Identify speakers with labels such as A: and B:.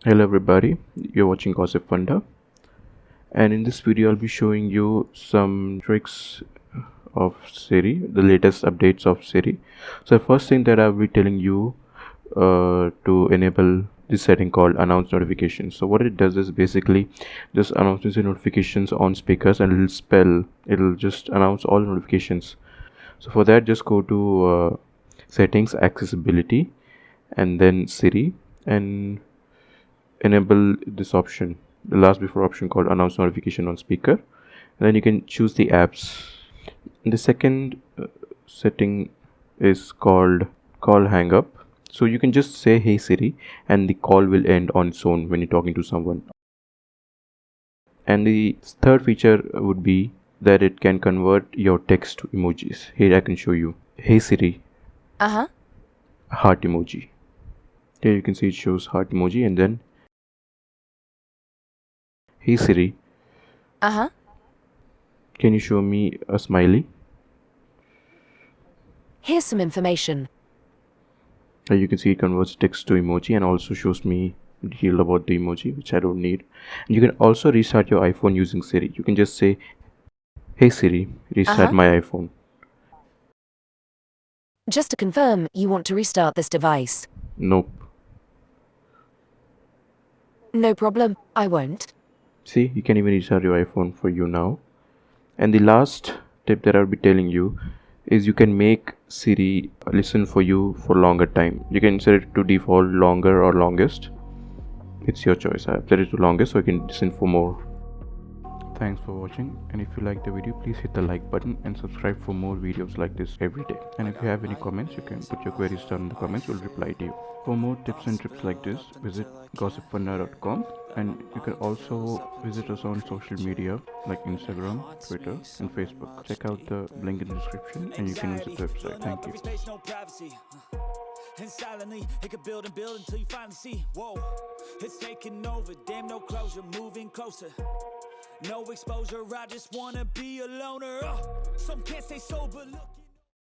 A: Hello everybody, you're watching Gossipfunda, and in this video I'll be showing you some tricks of Siri, the latest updates of Siri. So the first thing that I'll be telling you to enable this setting called announce notifications. So what it does is basically just announces the notifications on speakers, and it'll just announce all notifications. So for that, just go to settings, accessibility, and then Siri, and enable this option, the last before option called announce notification on speaker, and then you can choose the apps. And the second setting is called call hang up. So you can just say hey Siri and the call will end on its own when you're talking to someone. And the third feature would be that it can convert your text to emojis. Here I can show you. Hey Siri, heart emoji. Here you can see it shows heart emoji, and then hey Siri, can you show me a smiley?
B: Here's some information.
A: You can see it converts text to emoji and also shows me detail about the emoji, which I don't need. And you can also restart your iPhone using Siri. You can just say, hey Siri, restart my iPhone.
B: Just to confirm, you want to restart this device?
A: Nope.
B: No problem, I won't.
A: See, you can even restart your iPhone for you now. And the last tip that I'll be telling you is you can make Siri listen for you for longer time. You can set it to default longer or longest. It's your choice. I've set it to longest so I can listen for more. Thanks for watching, and if you like the video, please hit the like button and subscribe for more videos like this every day. And if you have any comments, you can put your queries down in the comments, we'll reply to you. For more tips and tricks like this, visit gossipfunda.com, and you can also visit us on social media like Instagram, Twitter, and Facebook. Check out the link in the description and you can visit the website. Thank you.
C: And silently, it could build and build until you finally see, whoa, it's taking over, damn, no closure, moving closer. No exposure, I just wanna be a loner. Some can't stay sober, look.